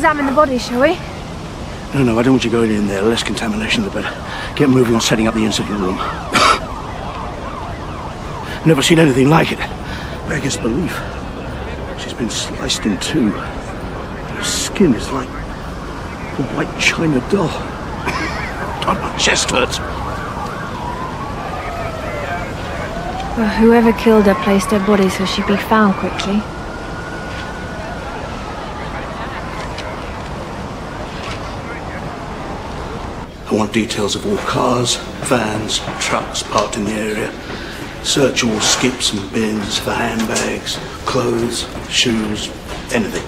examine the body, shall we? No, I don't want you going in there. Less contamination, the better. Get moving on setting up the incident room. Never seen anything like it. Beggars belief. She's been sliced in two. Her skin is like a white china doll. God, my chest hurts. Well, whoever killed her placed her body so she'd be found quickly. I want details of all cars, vans, trucks parked in the area. Search all skips and bins for handbags, clothes, shoes, anything.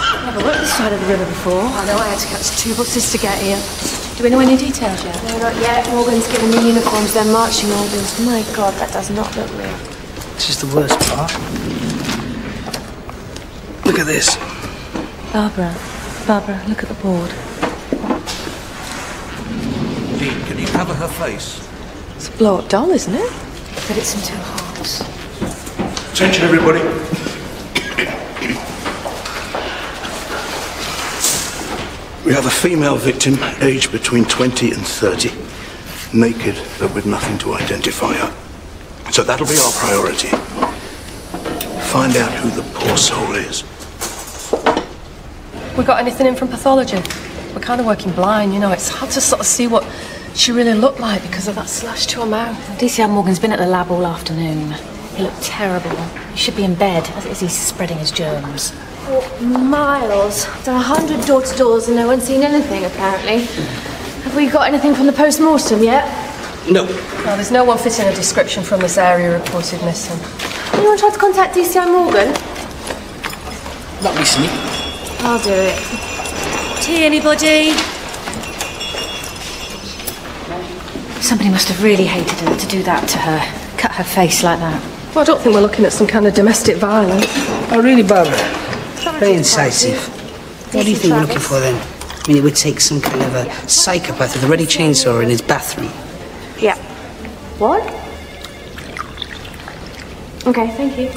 I've never worked this side of the river before. I know I had to catch 2 buses to get here. Do we know any details yet? No, not yet. Morgan's given me uniforms, their marching orders. My God, that does not look real. This is the worst part. Look at this. Barbara, look at the board. Dean, can you cover her face? It's a blow-up doll, isn't it? But it's in 2 halves. Attention, everybody. We have a female victim, aged between 20 and 30. Naked, but with nothing to identify her. So that'll be our priority. Find out who the poor soul is. We got anything in from pathology? We're kind of working blind, you know. It's hard to sort of see what she really looked like because of that slash to her mouth. DCI Morgan's been at the lab all afternoon. He looked terrible. He should be in bed as he's spreading his germs. Miles. Done 100 door-to-doors and no one's seen anything, apparently. Have we got anything from the post-mortem yet? No. No, there's no one fitting a description from this area reported missing. Anyone tried to contact DCI Morgan? Not recently. I'll do it. Tea, anybody? Somebody must have really hated her to do that to her. Cut her face like that. Well, I don't think we're looking at some kind of domestic violence. Oh, really, Barbara? Very incisive. What do you think we're looking for then? I mean, it would take some kind of a psychopath with a ready chainsaw in his bathroom. Yeah. What? Okay, thank you.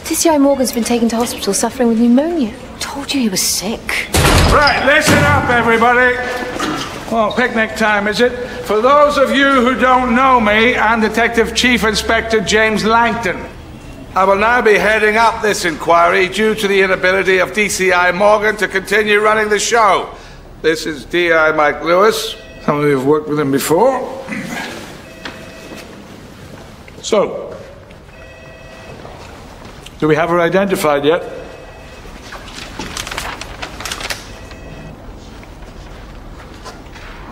DCI Morgan's been taken to hospital suffering with pneumonia. Told you he was sick. Right, listen up, everybody. Well, picnic time, is it? For those of you who don't know me, I'm Detective Chief Inspector James Langton. I will now be heading up this inquiry due to the inability of DCI Morgan to continue running the show. This is DI Mike Lewis. Some of you have worked with him before. So, do we have her identified yet?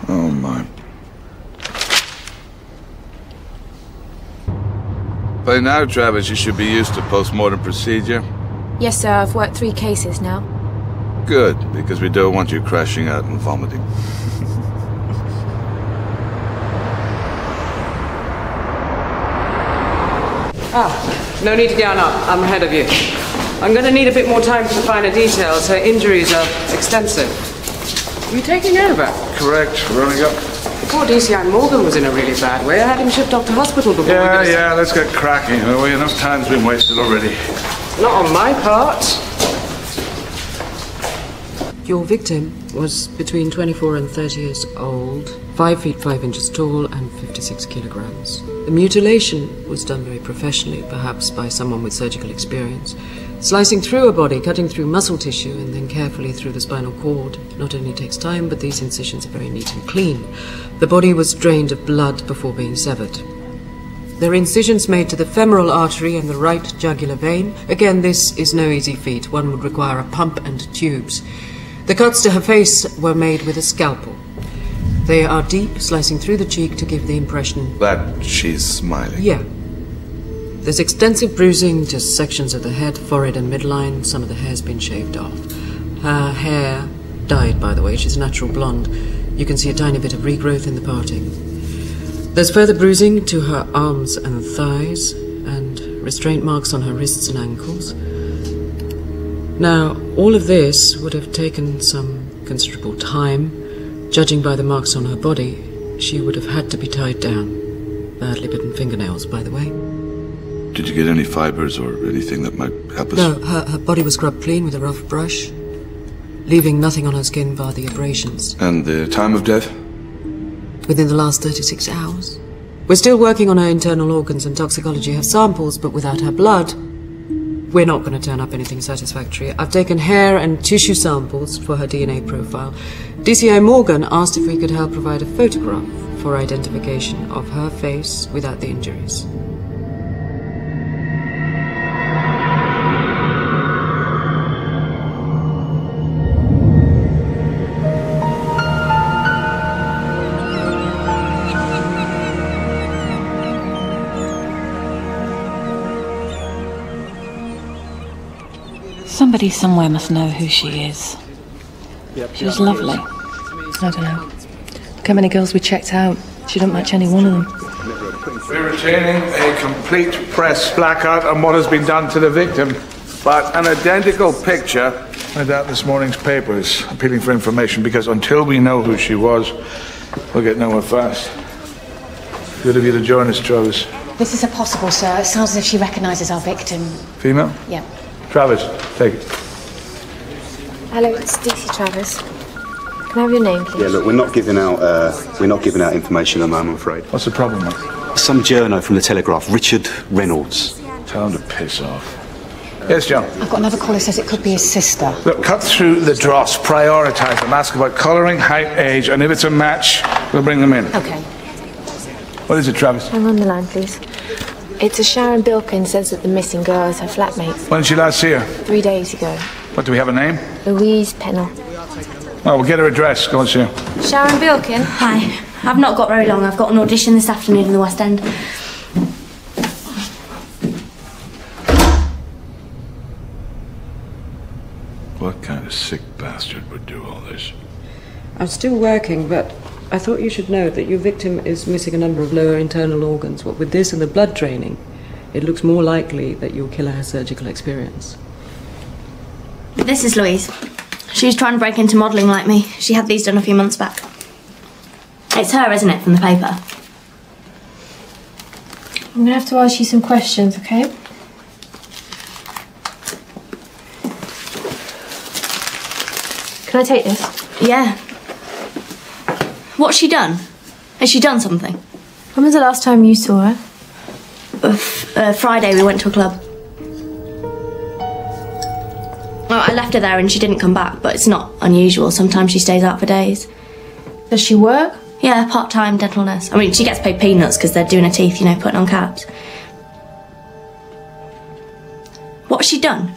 Oh my. By now, Travis, you should be used to post-mortem procedure. Yes, sir. I've worked 3 cases now. Good, because we don't want you crashing out and vomiting. No need to gown up. I'm ahead of you. I'm going to need a bit more time for the finer details. Her injuries are extensive. Are you taking care of her? Correct. Running up. Poor DCI Morgan was in a really bad way. I had him shipped off to hospital before Yeah, let's get cracking. Enough time's been wasted already. Not on my part. Your victim was between 24 and 30 years old, 5 feet 5 inches tall and 56 kilograms. The mutilation was done very professionally, perhaps by someone with surgical experience. Slicing through a body, cutting through muscle tissue, and then carefully through the spinal cord not only takes time, but these incisions are very neat and clean. The body was drained of blood before being severed. There are incisions made to the femoral artery and the right jugular vein. Again, this is no easy feat. One would require a pump and tubes. The cuts to her face were made with a scalpel. They are deep, slicing through the cheek to give the impression that she's smiling. Yeah. There's extensive bruising, just sections of the head, forehead and midline. Some of the hair's been shaved off. Her hair, dyed by the way, she's a natural blonde. You can see a tiny bit of regrowth in the parting. There's further bruising to her arms and thighs, and restraint marks on her wrists and ankles. Now, all of this would have taken some considerable time. Judging by the marks on her body, she would have had to be tied down. Badly bitten fingernails, by the way. Did you get any fibers or anything that might help us? No, her body was scrubbed clean with a rough brush, leaving nothing on her skin bar the abrasions. And the time of death? Within the last 36 hours. We're still working on her internal organs and toxicology have samples, but without her blood, we're not going to turn up anything satisfactory. I've taken hair and tissue samples for her DNA profile. DCI Morgan asked if we could help provide a photograph for identification of her face without the injuries. Somebody somewhere must know who she is. She was lovely. I don't know. Look how many girls we checked out. She don't match any one of them. We're retaining a complete press blackout on what has been done to the victim, but an identical picture went out this morning's papers, appealing for information, because until we know who she was, we'll get nowhere fast. Good of you to join us, Travis. This is impossible, sir. It sounds as if she recognises our victim. Female? Yeah. Travis, take it. Hello, it's DC Travis. Can I have your name, please? Yeah, look, we're not giving out information at the moment, I'm afraid. What's the problem, mate? Some journo from the Telegraph, Richard Reynolds. Tell him to piss off. Yes, John? I've got another call that says it could be his sister. Look, cut through the dross, prioritise them, ask about colouring, height, age, and if it's a match, we'll bring them in. Okay. What is it, Travis? Hang on the line, please. It's a Sharon Bilkin says that the missing girl is her flatmate. When did you last see her? 3 days ago. What, do we have a name? Louise Pennell. Oh, we'll get her address. Go and see her. Sharon Bilkin? Hi. I've not got very long. I've got an audition this afternoon in the West End. What kind of sick bastard would do all this? I'm still working, but I thought you should know that your victim is missing a number of lower internal organs. What with this and the blood draining, it looks more likely that your killer has surgical experience. This is Louise. She was trying to break into modelling like me. She had these done a few months back. It's her, isn't it, from the paper? I'm gonna have to ask you some questions, okay? Can I take this? Yeah. What's she done? Has she done something? When was the last time you saw her? Friday we went to a club. Well, I left her there and she didn't come back, but it's not unusual. Sometimes she stays out for days. Does she work? Yeah, part-time dental nurse. I mean, she gets paid peanuts because they're doing her teeth, you know, putting on caps. What's she done?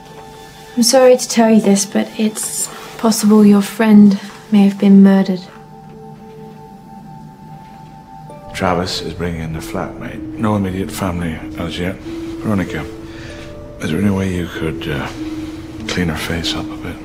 I'm sorry to tell you this, but it's possible your friend may have been murdered. Travis is bringing in the flatmate. No immediate family as yet. Veronica, is there any way you could clean her face up a bit?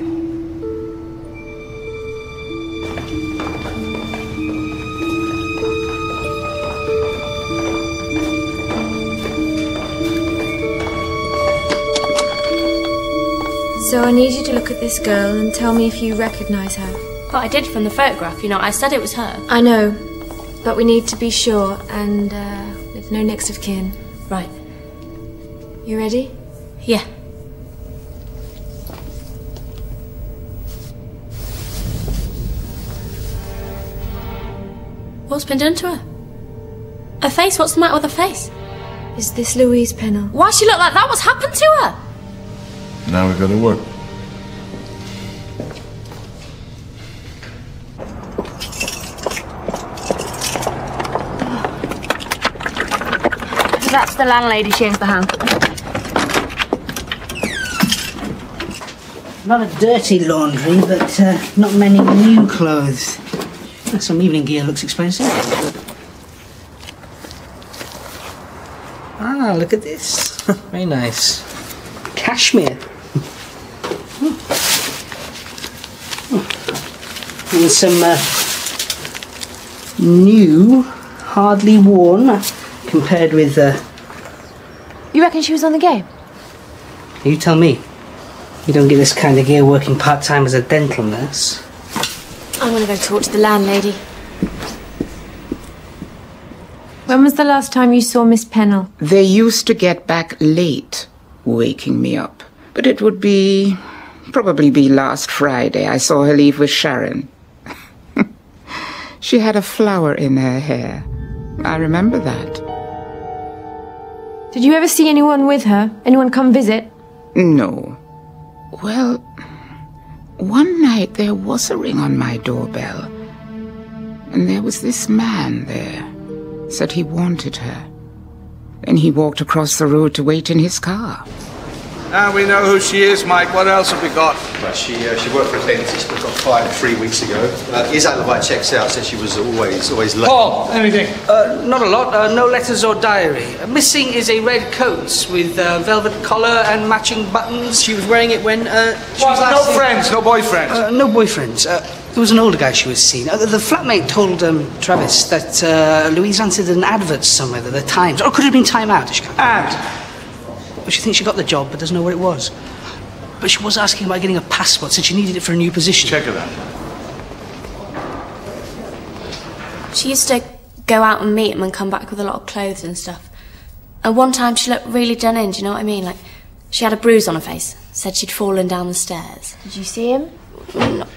So I need you to look at this girl and tell me if you recognise her. Well, I did from the photograph, you know, I said it was her. I know, but we need to be sure and with no next of kin. Right. You ready? Yeah. What's been done to her? Her face? What's the matter with her face? Is this Louise Pennell? Why does she look like that? What's happened to her? Now we've got to work. That's the landlady. She owns the house. A lot of dirty laundry, but not many new clothes. Some evening gear looks expensive. Ah, look at this. Very nice. Cashmere. And some new, hardly worn, compared with... You reckon she was on the game? You tell me. You don't get this kind of gear working part-time as a dental nurse. I'm gonna go talk to the landlady. When was the last time you saw Miss Pennell? They used to get back late, waking me up. But it would probably be last Friday. I saw her leave with Sharon. She had a flower in her hair. I remember that. Did you ever see anyone with her? Anyone come visit? No. Well, one night there was a ring on my doorbell. And there was this man there. Said he wanted her. Then he walked across the road to wait in his car. Now we know who she is, Mike. What else have we got? Well, she worked for a dentist but got fired 3 weeks ago. His alibi checks out, says she was always late. Paul, anything? Not a lot. No letters or diary. Missing is a red coat with velvet collar and matching buttons. She was wearing it when she was last No friends, no boyfriends? No boyfriends. There was an older guy she was seeing. The flatmate told Travis that Louise answered an advert somewhere, the Times. Or it could have been Time Out. Well, she thinks she got the job, but doesn't know where it was. But she was asking about getting a passport, said she needed it for a new position. Check it out. She used to go out and meet him and come back with a lot of clothes and stuff. And one time she looked really done in, do you know what I mean? Like, she had a bruise on her face. Said she'd fallen down the stairs. Did you see him? No.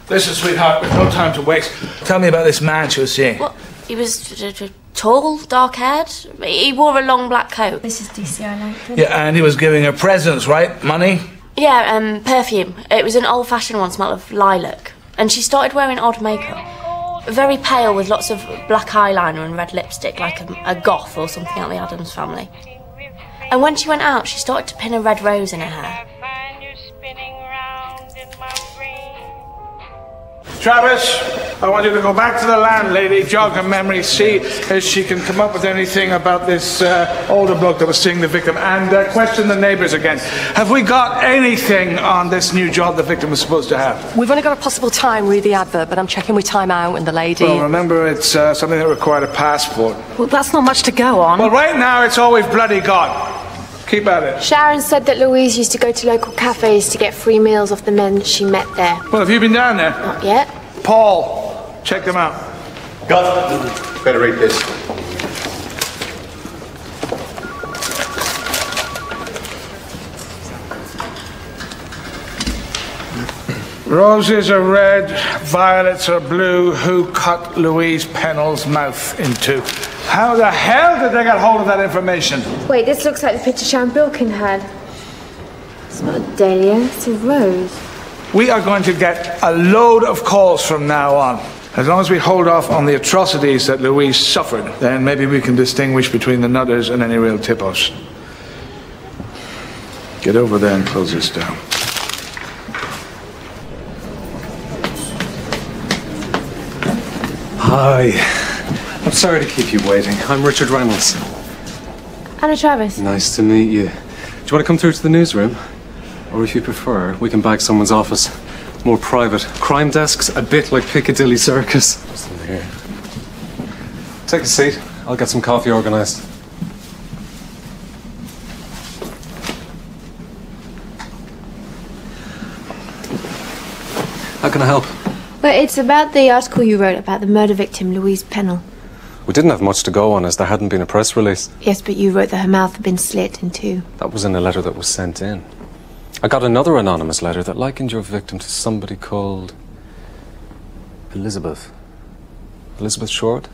Listen, sweetheart, we've no time to waste. Tell me about this man she was seeing. Well, he was tall, dark-haired. He wore a long black coat. This is DCI Langton. Yeah, and he was giving her presents, right? Money? Yeah, perfume. It was an old-fashioned one, smelled of lilac. And she started wearing odd makeup. Very pale with lots of black eyeliner and red lipstick, like a goth or something out of the Addams Family. And when she went out, she started to pin a red rose in her hair. Travis, I want you to go back to the landlady, jog her memory, see if she can come up with anything about this older bloke that was seeing the victim, and question the neighbours again. Have we got anything on this new job the victim was supposed to have? We've only got a possible time, read the advert, but I'm checking with Time Out and the lady. Well, remember, it's something that required a passport. Well, that's not much to go on. Well, right now, it's all we've bloody got. Keep at it. Sharon said that Louise used to go to local cafes to get free meals off the men she met there. Well, have you been down there? Not yet. Paul, check them out. Got it. Better read this. Roses are red, violets are blue. Who cut Louise Pennell's mouth in two? How the hell did they get hold of that information? Wait, this looks like the picture Sharon Bilkin had. It's not a dahlia, it's a rose. We are going to get a load of calls from now on. As long as we hold off on the atrocities that Louise suffered, then maybe we can distinguish between the nutters and any real tip-offs. Get over there and close this down. Hi. I'm sorry to keep you waiting. I'm Richard Reynolds. Anna Travis. Nice to meet you. Do you want to come through to the newsroom? Or if you prefer, we can bag someone's office. More private. Crime desks, a bit like Piccadilly Circus. Just in here. Take a seat. I'll get some coffee organised. How can I help? Well, it's about the article you wrote about the murder victim, Louise Pennell. We didn't have much to go on as there hadn't been a press release. Yes, but you wrote that her mouth had been slit in two. That was in a letter that was sent in. I got another anonymous letter that likened your victim to somebody called Elizabeth. Elizabeth Short?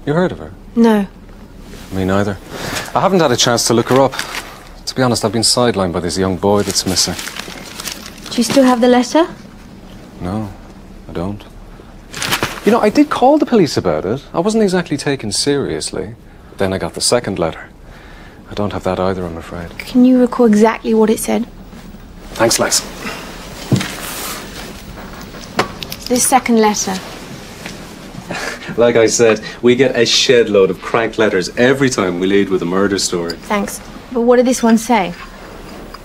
You heard of her? No. Me neither. I haven't had a chance to look her up. To be honest, I've been sidelined by this young boy that's missing. Do you still have the letter? No, I don't. You know, I did call the police about it. I wasn't exactly taken seriously. Then I got the second letter. I don't have that either, I'm afraid. Can you recall exactly what it said? Thanks, Lex. This second letter. Like I said, we get a shed load of crank letters every time we lead with a murder story. Thanks. But what did this one say?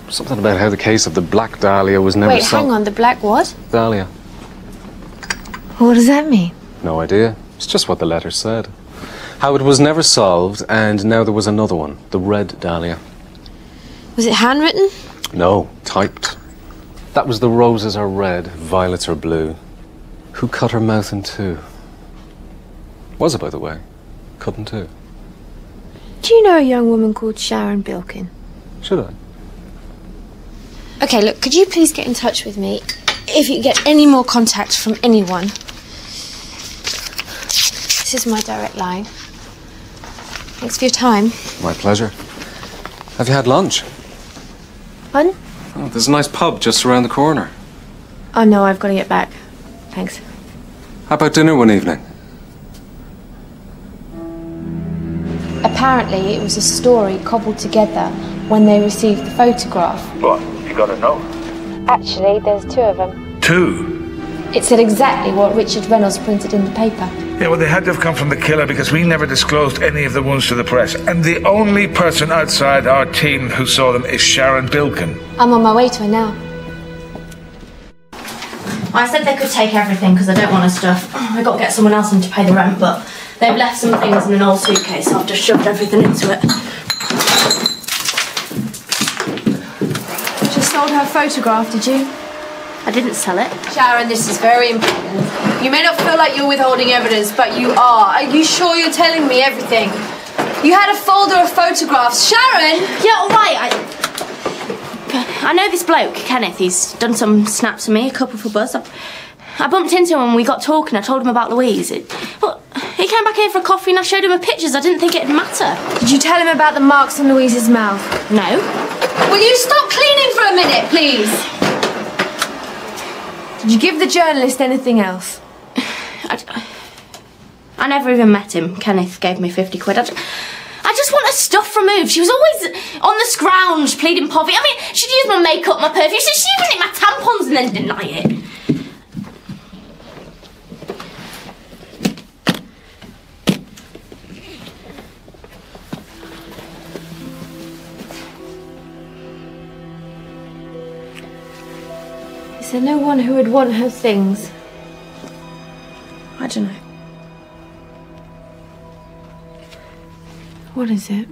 Something about how the case of the Black Dahlia was never Wait, solved. hang on, the black what? Dahlia. What does that mean? No idea. It's just what the letter said. How it was never solved, and now there was another one, the Red Dahlia. Was it handwritten? No, typed. That was the roses are red, violets are blue. Who cut her mouth in two? Was it, by the way? Cut in two. Do you know a young woman called Sharon Bilkin? Should I? Okay, look, could you please get in touch with me if you get any more contact from anyone? This is my direct line. Thanks for your time. My pleasure. Have you had lunch? Pardon? Oh, there's a nice pub just around the corner. Oh no, I've got to get back. Thanks. How about dinner one evening? Apparently, it was a story cobbled together when they received the photograph. What? You got a note? Actually, there's two of them. Two? It said exactly what Richard Reynolds printed in the paper. Yeah, well, they had to have come from the killer because we never disclosed any of the wounds to the press. And the only person outside our team who saw them is Sharon Bilkin. I'm on my way to her now. I said they could take everything because I don't want her stuff. I got to get someone else in to pay the rent, but they've left some things in an old suitcase, so I've just shoved everything into it. Just sold her photograph, did you? I didn't sell it. Sharon, this is very important. You may not feel like you're withholding evidence, but you are. Are you sure you're telling me everything? You had a folder of photographs. Sharon! Yeah, all right. I know this bloke, Kenneth. He's done some snaps of me, a couple for Buzz. I bumped into him when we got talking. I told him about Louise. But he came back here for a coffee and I showed him her pictures. I didn't think it'd matter. Did you tell him about the marks on Louise's mouth? No. Will you stop cleaning for a minute, please? Did you give the journalist anything else? I never even met him. Kenneth gave me 50 quid. I just want her stuff removed. She was always on the scrounge, pleading poverty. I mean, she'd use my makeup, my perfume. She'd even nick my tampons and then deny it. Is there no one who would want her things? I don't know. What is it?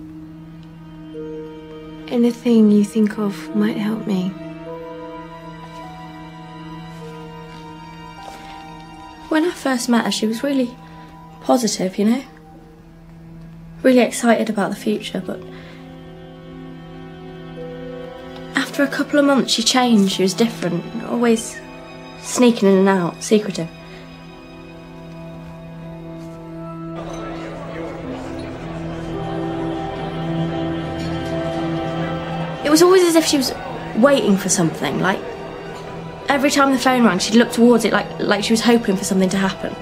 Anything you think of might help me. When I first met her, she was really positive, you know? Really excited about the future, but after a couple of months she changed. She was different, always sneaking in and out, secretive. It was always as if she was waiting for something, like every time the phone rang she'd look towards it like she was hoping for something to happen.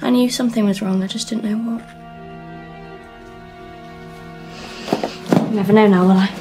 I knew something was wrong, I just didn't know what. I'll never know now, will I?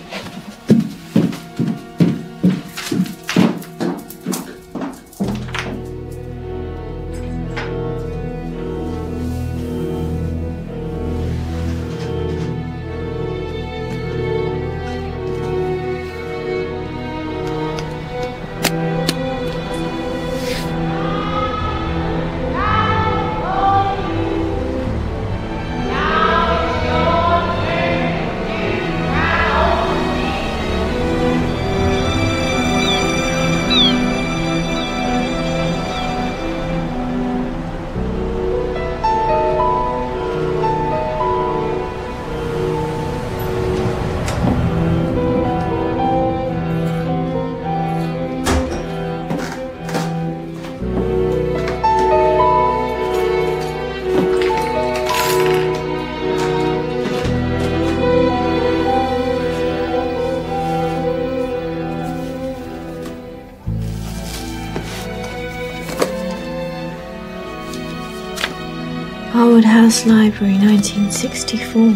Harwood House Library, 1964.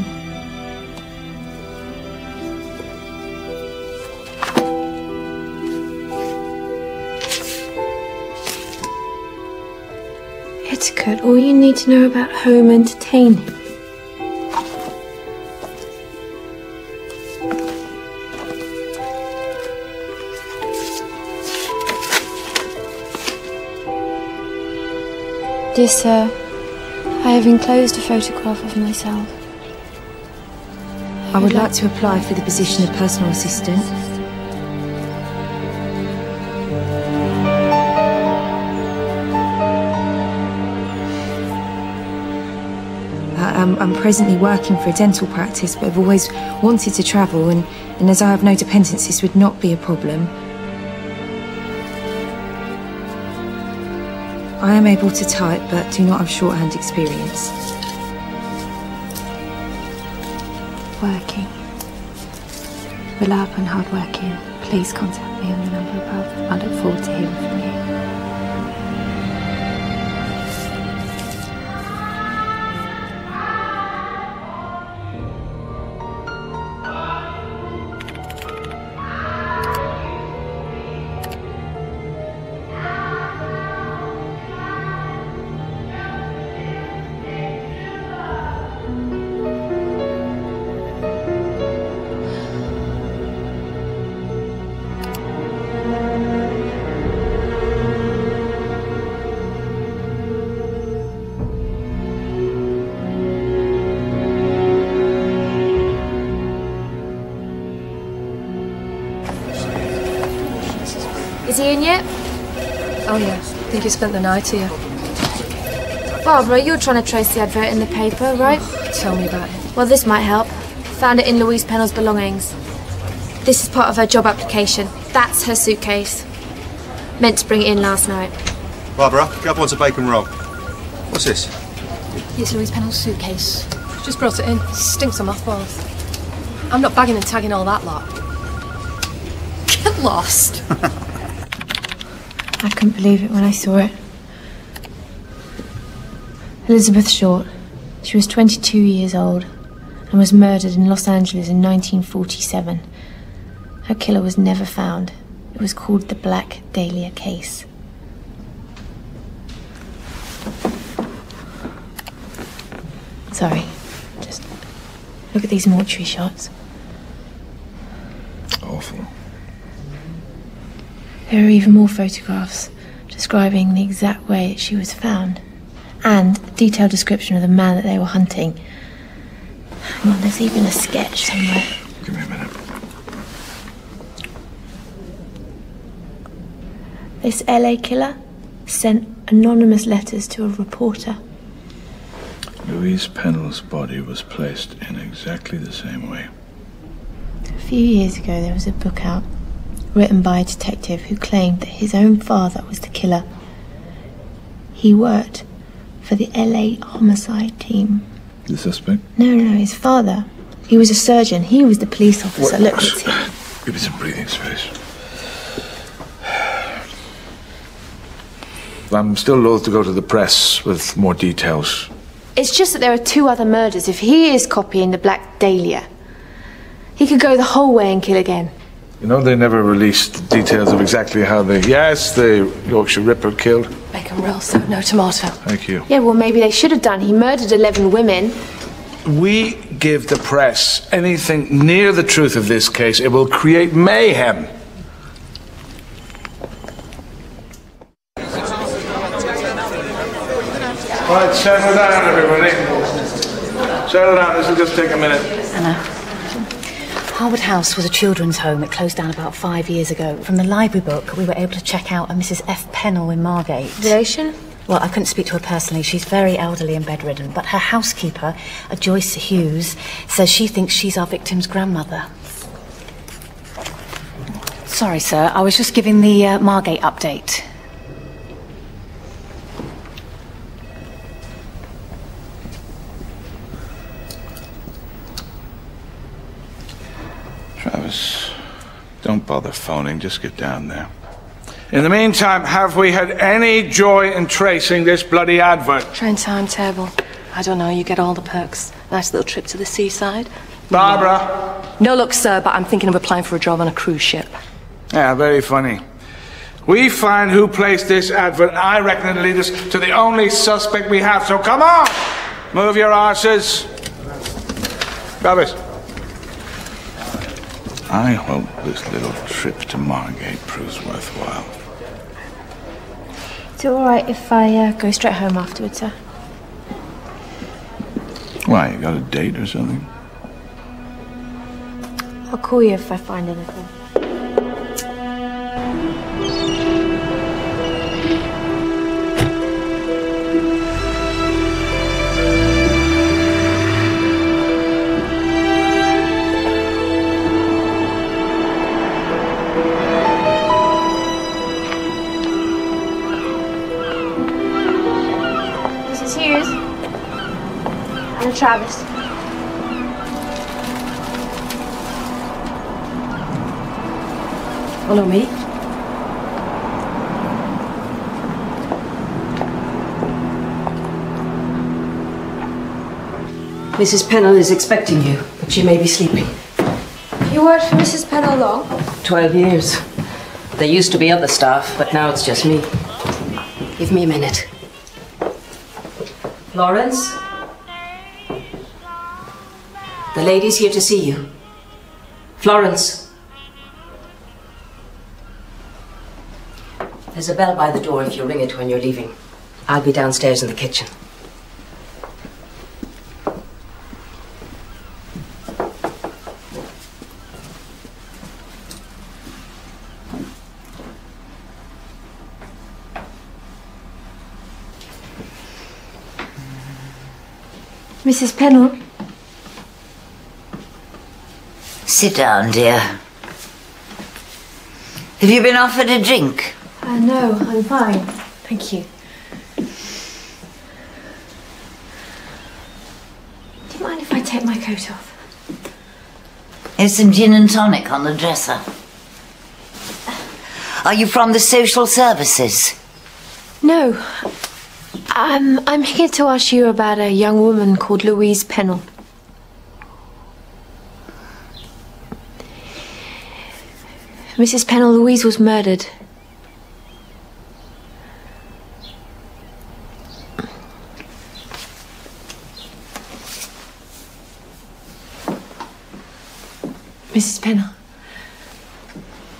Etiquette, all you need to know about home entertaining. Dear Sir, I have enclosed a photograph of myself. I would like to apply for the position of personal assistant. I'm presently working for a dental practice, but I've always wanted to travel, and as I have no dependents, this would not be a problem. I am able to type, but do not have shorthand experience. Working. Reliable and hardworking. Please contact me on the number above. I look forward to hearing from you. Is he in yet? Oh yeah, I think he spent the night here. Barbara, you're trying to trace the advert in the paper, right? Tell me about it. Well, this might help. Found it in Louise Pennell's belongings. This is part of her job application. That's her suitcase. Meant to bring it in last night. Barbara, grab onto bacon roll. What's this? It's Louise Pennell's suitcase. Just brought it in. Stinks of mothballs. I'm not bagging and tagging all that lot. Get lost. I couldn't believe it when I saw it. Elizabeth Short. She was 22 years old and was murdered in Los Angeles in 1947. Her killer was never found. It was called the Black Dahlia case. Sorry, just look at these mortuary shots. Awful. There are even more photographs describing the exact way that she was found, and a detailed description of the man that they were hunting. Hang on, there's even a sketch somewhere. Give me a minute. This LA killer sent anonymous letters to a reporter. Louise Pennell's body was placed in exactly the same way. A few years ago, there was a book out written by a detective who claimed that his own father was the killer. He worked for the LA homicide team. The suspect? No, his father. He was a surgeon. He was the police officer. Look, it's him. Give me some breathing space. I'm still loath to go to the press with more details. It's just that there are 2 other murders. If he is copying the Black Dahlia, he could go the whole way and kill again. You know, they never released details of exactly how the Yorkshire Ripper killed. Bacon roll, so no tomato. Thank you. Yeah, well, maybe they should have done. He murdered 11 women. We give the press anything near the truth of this case, it will create mayhem. All right, settle down, everybody. Settle down, this will just take a minute. Anna. Harwood House was a children's home. It closed down about 5 years ago. From the library book, we were able to check out a Mrs. F. Pennell in Margate. Relation? Well, I couldn't speak to her personally. She's very elderly and bedridden. But her housekeeper, a Joyce Hughes, says she thinks she's our victim's grandmother. Sorry, sir. I was just giving the Margate update. Travis, don't bother phoning, just get down there. In the meantime, have we had any joy in tracing this bloody advert? Train timetable. I don't know, you get all the perks. Nice little trip to the seaside. Barbara? No, look, sir, but I'm thinking of applying for a job on a cruise ship. Yeah, very funny. We find who placed this advert, I reckon it'll lead us to the only suspect we have, so come on! Move your arses. Travis. I hope this little trip to Margate proves worthwhile. Is it alright if I go straight home afterwards, sir? Why, you got a date or something? I'll call you if I find anything. Travis. Follow me. Mrs. Pennell is expecting you, but she may be sleeping. You worked for Mrs. Pennell long? 12 years. There used to be other staff, but now it's just me. Give me a minute. Florence? The lady's here to see you. Florence? There's a bell by the door if you ring it when you're leaving. I'll be downstairs in the kitchen. Mrs. Pennell? Sit down, dear. Have you been offered a drink? No, I'm fine. Thank you. Do you mind if I take my coat off? There's some gin and tonic on the dresser. Are you from the social services? No. I'm here to ask you about a young woman called Louise Pennell. Mrs. Pennell, Louise was murdered. Mrs. Pennell,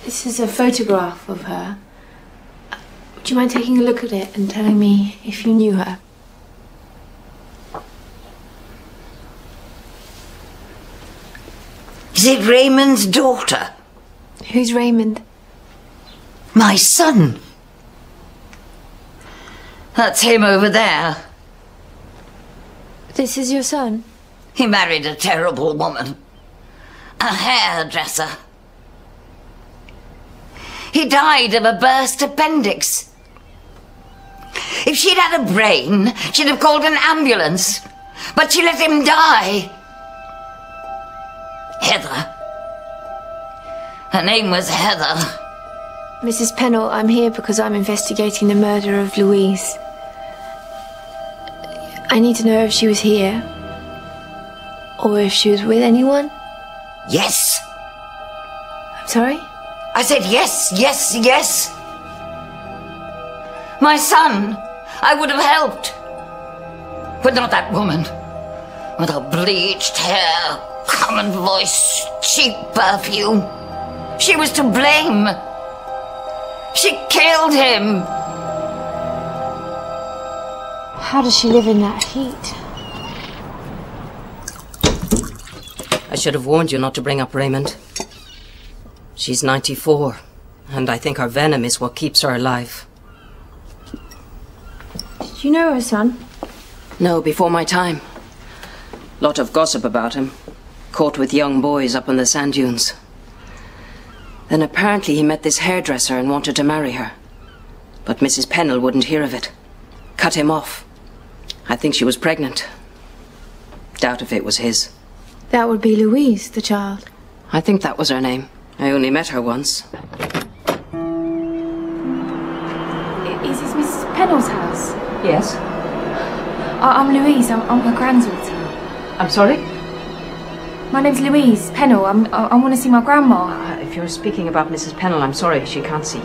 this is a photograph of her. Would you mind taking a look at it and telling me if you knew her? Is it Raymond's daughter? Who's Raymond? My son. That's him over there. This is your son? He married a terrible woman. A hairdresser. He died of a burst appendix. If she'd had a brain, she'd have called an ambulance. But she let him die. Heather. Her name was Heather. Mrs. Pennell, I'm here because I'm investigating the murder of Louise. I need to know if she was here, or if she was with anyone. Yes. I'm sorry? I said yes, yes, yes. My son, I would have helped. But not that woman. With her bleached hair, common voice, cheap perfume. She was to blame. She killed him. How does she live in that heat? I should have warned you not to bring up Raymond. She's 94, and I think her venom is what keeps her alive. Did you know her son? No, before my time. Lot of gossip about him. Caught with young boys up in the sand dunes. Then apparently he met this hairdresser and wanted to marry her. But Mrs. Pennell wouldn't hear of it. Cut him off. I think she was pregnant. Doubt if it was his. That would be Louise, the child. I think that was her name. I only met her once. Is this Mrs. Pennell's house? Yes. I'm Louise. I'm her granddaughter. I'm sorry? My name's Louise Pennell. I want to see my grandma. If you're speaking about Mrs. Pennell, I'm sorry, she can't see you.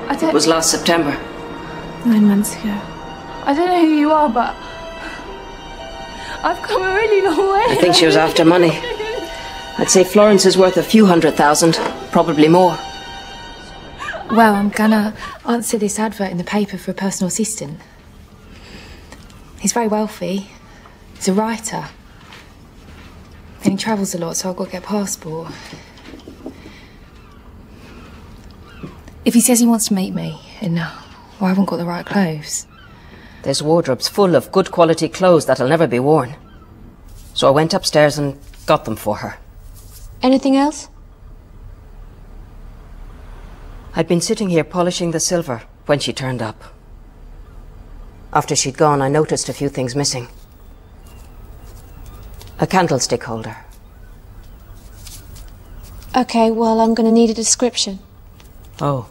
I don't... It was last September. 9 months ago. I don't know who you are, but I've come a really long way. I think she was after money. I'd say Florence is worth a few $100,000, probably more. Well, I'm gonna answer this advert in the paper for a personal assistant. He's very wealthy. He's a writer. And he travels a lot, so I've got to get a passport. If he says he wants to meet me, and I haven't got the right clothes. There's wardrobes full of good quality clothes that'll never be worn. So I went upstairs and got them for her. Anything else? I'd been sitting here polishing the silver when she turned up. After she'd gone, I noticed a few things missing. A candlestick holder. Okay, well, I'm going to need a description. Oh.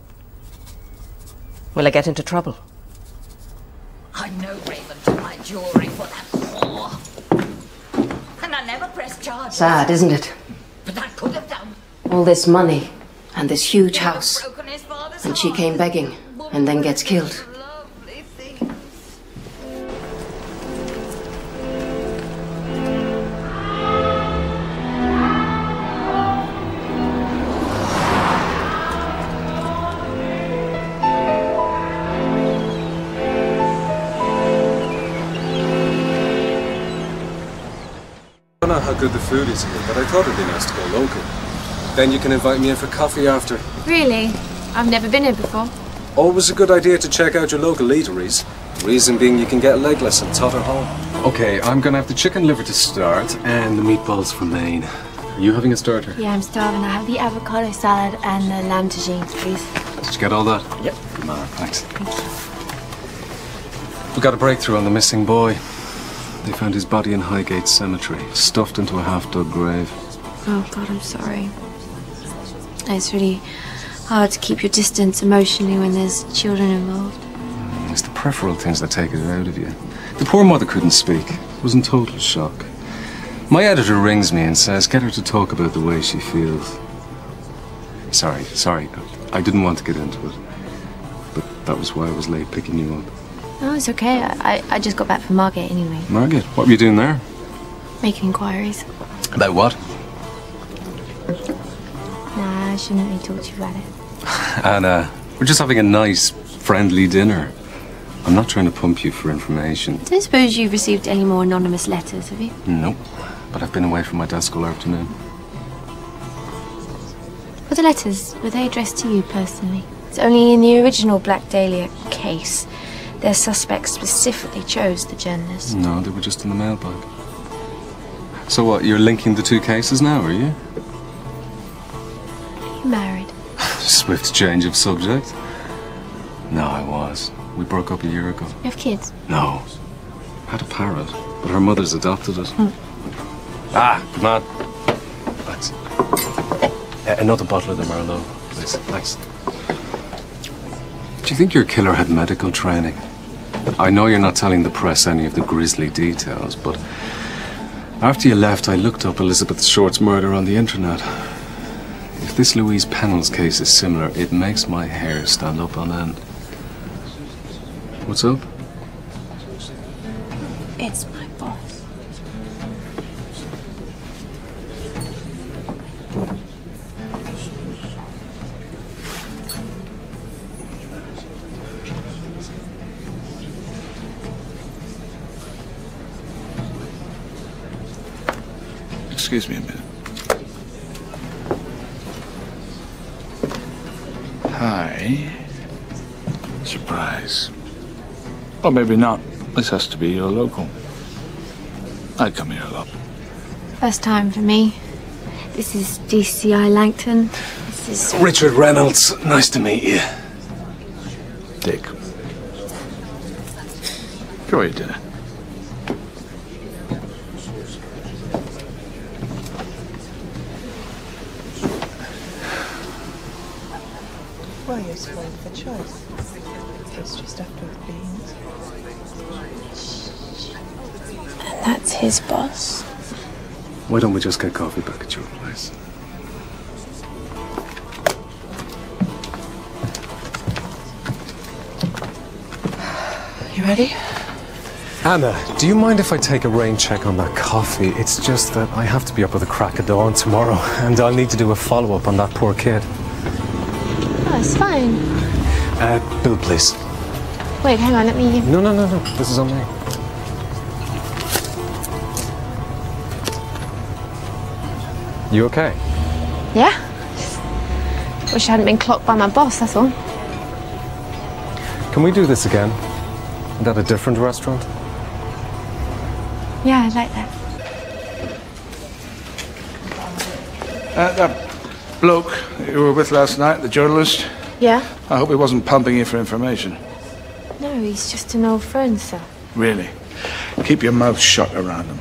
Will I get into trouble? I know Raymond took my jewellery for that whore. And I never pressed charges. Sad, isn't it? But I could have done. All this money and this huge house. And she came begging and then gets killed. I don't know how good the food is here, but I thought it'd be nice to go local. Then you can invite me in for coffee after. Really? I've never been here before. Always a good idea to check out your local eateries. Reason being you can get legless and totter home. Okay, I'm gonna have the chicken liver to start and the meatballs for main. Are you having a starter? Yeah, I'm starving. I have the avocado salad and the lamb tagines, please. Did you get all that? Yep. Good man, thanks. We got a breakthrough on the missing boy. They found his body in Highgate Cemetery, stuffed into a half-dug grave. Oh, God, I'm sorry. It's really hard to keep your distance emotionally when there's children involved. It's the peripheral things that take it out of you. The poor mother couldn't speak. Was in total shock. My editor rings me and says, get her to talk about the way she feels. Sorry. I didn't want to get into it. But that was why I was late picking you up. Oh, it's okay. I just got back from Margate anyway. Margaret, what were you doing there? Making inquiries. About what? Nah, I shouldn't really talk to you about it. And we're just having a nice, friendly dinner. I'm not trying to pump you for information. I don't suppose you've received any more anonymous letters, have you? Nope. But I've been away from my desk all afternoon. Were the letters, were they addressed to you personally? It's only in the original Black Dahlia case their suspect specifically chose the journalist. No, they were just in the mailbag. So what, you're linking the two cases now, are you? Are you married? Swift change of subject. No, I was. We broke up a year ago. You have kids? No. Had a parrot, but her mother's adopted it. Ah, come on. Thanks. Another bottle of the Merlot, please. Thanks. Do you think your killer had medical training? I know you're not telling the press any of the grisly details, but after you left, I looked up Elizabeth Short's murder on the internet. If this Louise Pennell's case is similar, it makes my hair stand up on end. What's up? It's my boss. Excuse me a minute. Hi. Surprise. Or maybe not. This has to be your local. I come here a lot. First time for me. This is DCI Langton. This is Richard Reynolds. Nice to meet you. Dick. Enjoy your dinner. Well, you're spoiled for choice. Pastry stuffed with beans. And that's his boss. Why don't we just get coffee back at your place? You ready? Anna, do you mind if I take a rain check on that coffee? It's just that I have to be up with the crack of dawn tomorrow, and I'll need to do a follow-up on that poor kid. Oh, it's fine. Bill, please. Wait, hang on, let me... No. This is on me. You okay? Yeah? Just wish I hadn't been clocked by my boss, that's all. Can we do this again? And at a different restaurant? Yeah, I'd like that. That bloke you were with last night, the journalist, Yeah? I hope he wasn't pumping you for information. No, he's just an old friend, sir. Really. Keep your mouth shut around him.